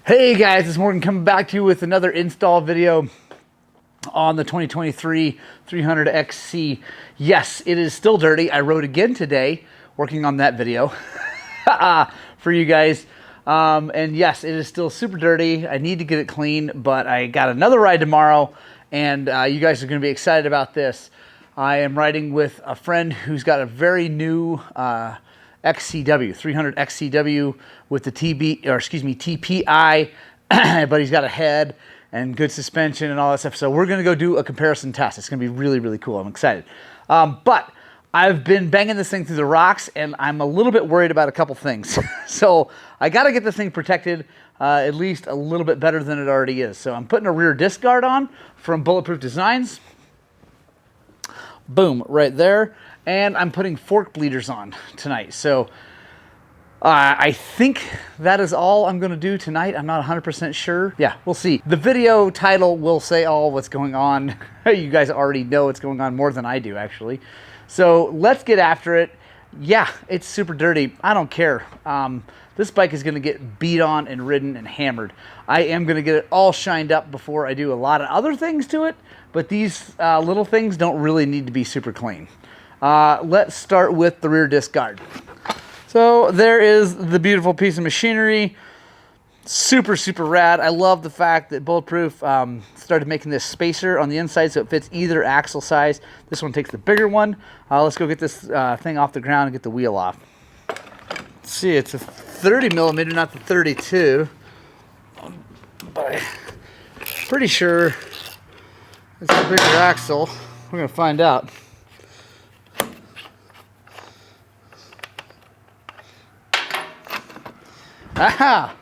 Hey guys, it's Morgan coming back to you with another install video on the 2023 300XC. Yes, it is still dirty. I rode again today, working on that video for you guys. And yes, it is still super dirty. I need to get it clean, but I got another ride tomorrow, and you guys are going to be excited about this. I am riding with a friend who's got a very new XCW, 300 XCW with the TPI, but he's got a head and good suspension and all that stuff. So we're going to go do a comparison test. It's going to be really, really cool. I'm excited. But I've been banging this thing through the rocks, and I'm a little bit worried about a couple things. So I got to get this thing protected at least a little bit better than it already is. So I'm putting a rear disc guard on from Bulletproof Designs. Boom, right there. And I'm putting fork bleeders on tonight. So I think that is all I'm going to do tonight. I'm not 100% sure. Yeah, we'll see. The video title will say all what's going on. You guys already know what's going on more than I do, actually. So let's get after it. Yeah, it's super dirty. I don't care. This bike is going to get beat on and ridden and hammered. I am going to get it all shined up before I do a lot of other things to it, but these little things don't really need to be super clean. Let's start with the rear disc guard. So there is the beautiful piece of machinery. Super, super rad. I love the fact that Bulletproof started making this spacer on the inside so it fits either axle size. This one takes the bigger one. Let's go get this thing off the ground and get the wheel off. Let's see, it's a 30 millimeter, not the 32. But I'm pretty sure it's a bigger axle. We're going to find out. Aha!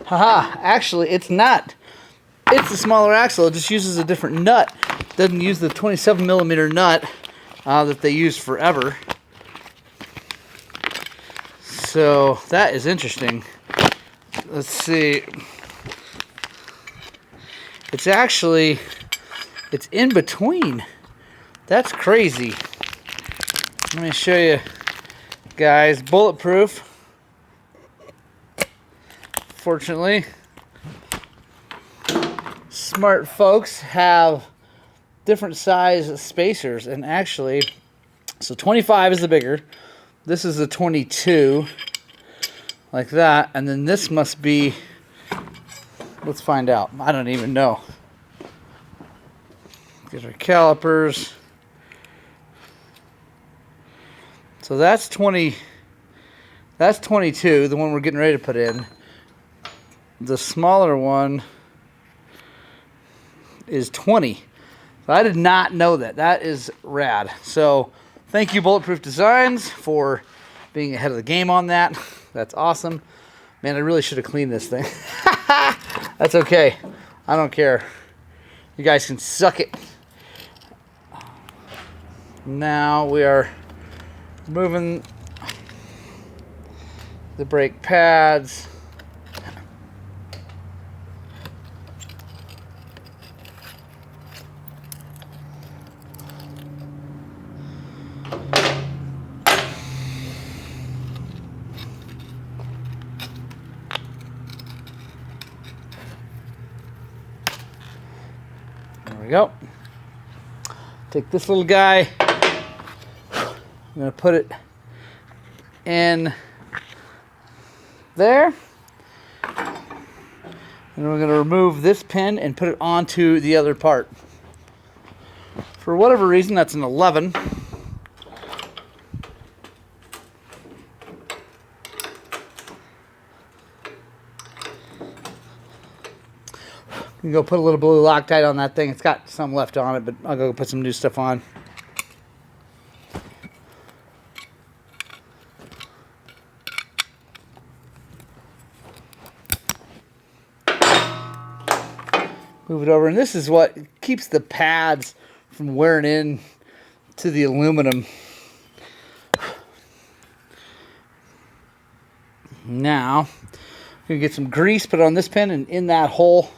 Haha, actually it's not. It's a smaller axle. It just uses a different nut. It doesn't use the 27 millimeter nut that they used forever. So that is interesting. Let's see. It's actually, it's in between. That's crazy. Let me show you guys. Bulletproof. Fortunately, smart folks have different size spacers, and actually, so 25 is the bigger. This is a 22, like that, and then this must be, let's find out. I don't even know. These are calipers. So that's 20, that's 22, the one we're getting ready to put in. The smaller one is 20. So I did not know that. That is rad. So thank you, Bulletproof Designs, for being ahead of the game on that. That's awesome. Man, I really should have cleaned this thing. That's okay. I don't care. You guys can suck it. Now we are moving the brake pads. There we go. Take this little guy. I'm going to put it in there. And we're going to remove this pin and put it onto the other part. For whatever reason, that's an 11. You can go put a little blue Loctite on that thing. It's got some left on it, but I'll go put some new stuff on. Move it over, and this is what keeps the pads from wearing in to the aluminum. Now, I'm going to get some grease, put it on this pin and in that hole.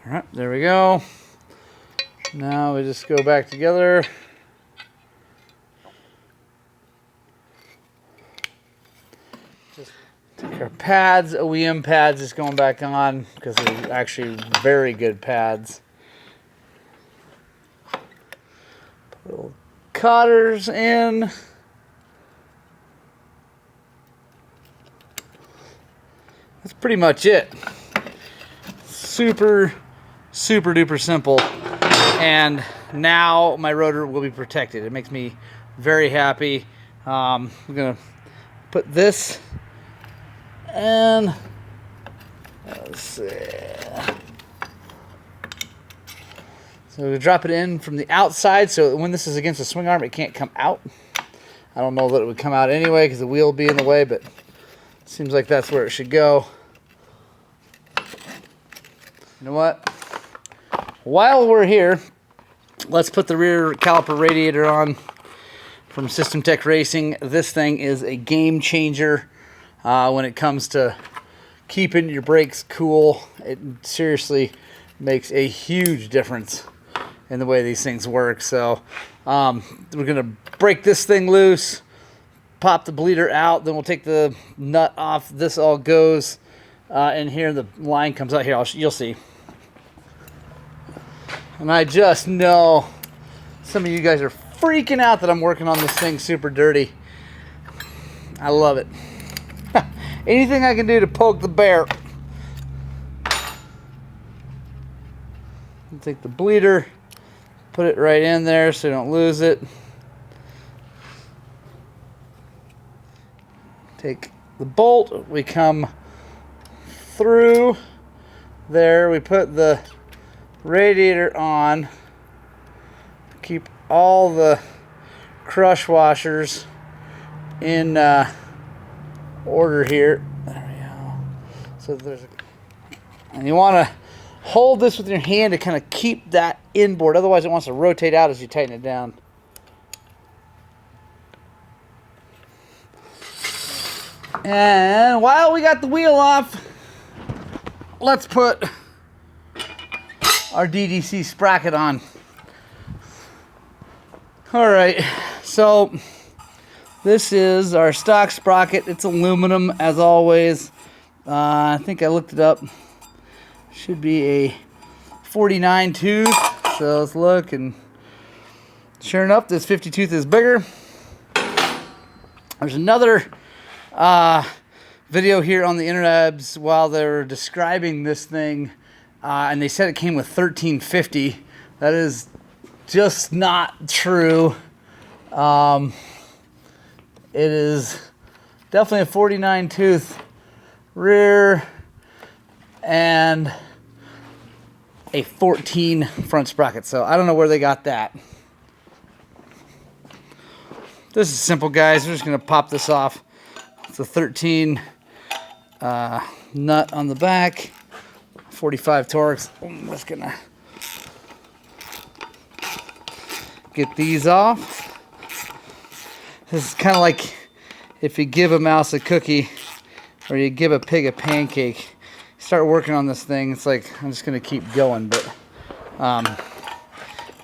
All right, there we go. Now we just go back together. Just take our pads, OEM pads, just going back on because they're actually very good pads. Put little cotters in. That's pretty much it. Super duper simple. And now my rotor will be protected. It makes me very happy. I'm gonna put this and let's see. So we drop it in from the outside, so when this is against the swing arm, it can't come out. I don't know that it would come out anyway because the wheel will be in the way, but it seems like that's where it should go. You know what? While we're here, let's put the rear caliper radiator on from System Tech Racing. This thing is a game changer when it comes to keeping your brakes cool. It seriously makes a huge difference in the way these things work. So we're gonna break this thing loose, pop the bleeder out, then we'll take the nut off. This all goes in here. The line comes out here. You'll see. And I just know some of you guys are freaking out that I'm working on this thing super dirty. I love it. Anything I can do to poke the bear. I'll take the bleeder, put it right in there so you don't lose it. Take the bolt, we come through there, we put the radiator on, keep all the crush washers in order here. There we go. So there's and you want to hold this with your hand to kind of keep that inboard, otherwise it wants to rotate out as you tighten it down. And while we got the wheel off, let's put our DDC Sprocket on. Alright, so this is our stock Sprocket. It's aluminum as always. I think I looked it up. Should be a 49 tooth. So let's look, and sure enough, this 50 tooth is bigger. There's another video here on the internet while they were describing this thing, and they said it came with 1350. That is just not true. It is definitely a 49 tooth rear and a 14 front sprocket. So I don't know where they got that. This is simple, guys. We're just going to pop this off. It's a 13 nut on the back, 45 Torx. I'm just going to get these off. This is kind of like if you give a mouse a cookie or you give a pig a pancake. You start working on this thing, it's like I'm just going to keep going, but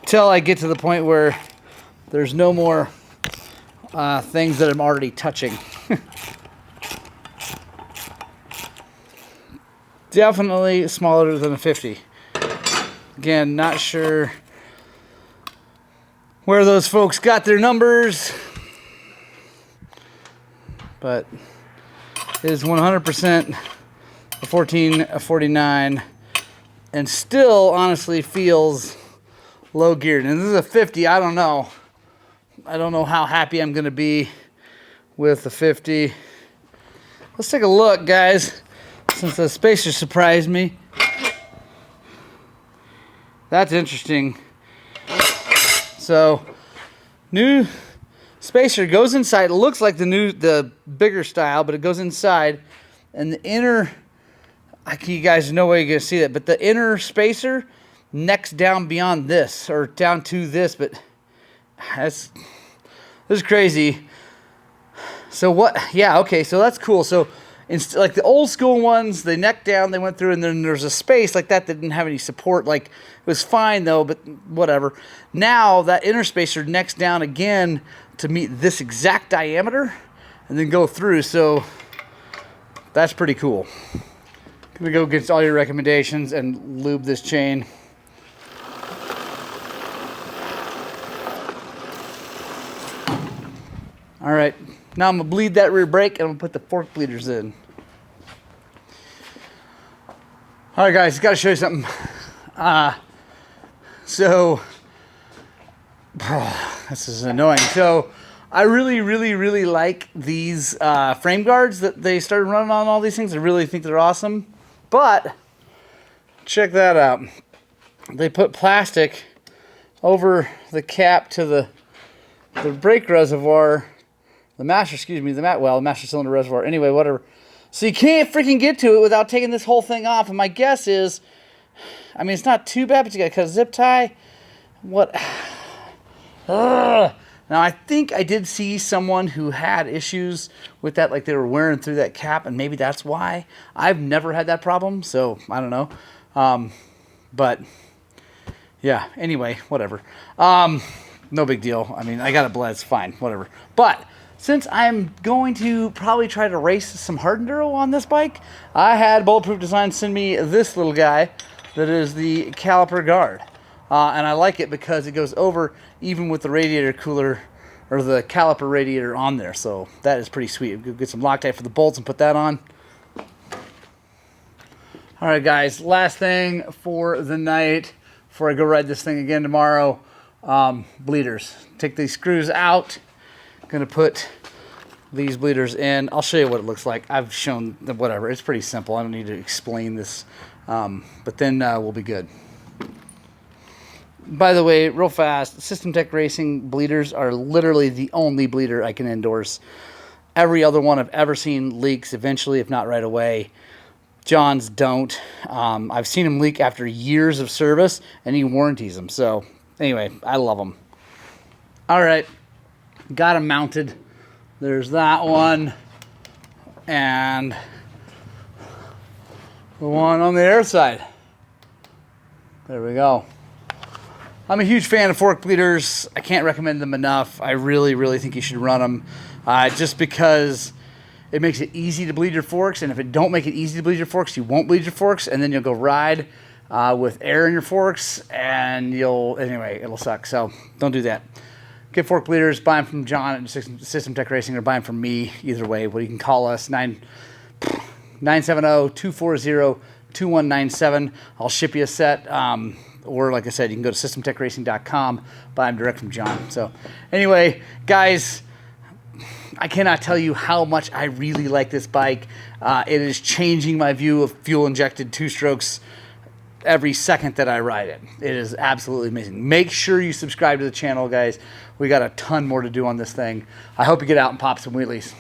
till I get to the point where there's no more things that I'm already touching. Definitely smaller than a 50. Again, not sure where those folks got their numbers, but it is 100% a 14, a 49, and still honestly feels low geared. And this is a 50. I don't know how happy I'm going to be with the 50. Let's take a look, guys, since the spacer surprised me. That's interesting. So, new spacer goes inside. It looks like the bigger style, but it goes inside. And the inner, you guys know where you're going to see that, but the inner spacer necks down beyond this, or down to this, but this is crazy. So what, yeah, okay, so that's cool. So like the old school ones, they neck down, they went through, and then there's a space like that didn't have any support. Like, it was fine though, but whatever. Now that inner spacer necks down again to meet this exact diameter and then go through. So that's pretty cool. Gonna go get all your recommendations and lube this chain. All right, now I'm gonna bleed that rear brake and I'm gonna put the fork bleeders in. All right, guys, gotta show you something. This is annoying. So I really like these frame guards that they started running on all these things. I really think they're awesome. But check that out. They put plastic over the cap to the brake reservoir, the master cylinder reservoir. Anyway, whatever. So you can't freaking get to it without taking this whole thing off. And my guess is, I mean, it's not too bad, but you got to cut a zip tie. What? Now, I think I did see someone who had issues with that, like they were wearing through that cap, and maybe that's why. I've never had that problem, so I don't know. But, yeah, anyway, whatever. No big deal. I mean, I got it bled, it's fine, whatever. But since I'm going to probably try to race some hard enduro on this bike, I had Bulletproof Design send me this little guy that is the Caliper guard. And I like it because it goes over even with the radiator cooler or the caliper radiator on there. So that is pretty sweet. We'll get some Loctite for the bolts and put that on. All right, guys, last thing for the night before I go ride this thing again tomorrow, bleeders. Take these screws out. Gonna put these bleeders in. I'll show you what it looks like. I've shown whatever. It's pretty simple. I don't need to explain this, but then we'll be good. By the way, real fast, System Tech Racing bleeders are literally the only bleeder I can endorse. Every other one I've ever seen leaks eventually, if not right away. John's don't. I've seen him leak after years of service, and he warranties them. So anyway, I love them. All right. Got them mounted. There's that one. And the one on the air side. There we go. I'm a huge fan of fork bleeders. I can't recommend them enough. I really think you should run them. Just because it makes it easy to bleed your forks. And if it don't make it easy to bleed your forks, you won't bleed your forks. And then you'll go ride with air in your forks. And anyway, it'll suck. So don't do that. Get fork bleeders, buy them from John at System Tech Racing, or buy them from me. Either way, well, you can call us 970-240-2197. I'll ship you a set. Or like I said, you can go to systemtechracing.com, buy them direct from John. So anyway, guys, I cannot tell you how much I really like this bike. It is changing my view of fuel-injected two-strokes every second that I ride it. It is absolutely amazing. Make sure you subscribe to the channel, guys. We got a ton more to do on this thing. I hope you get out and pop some wheelies.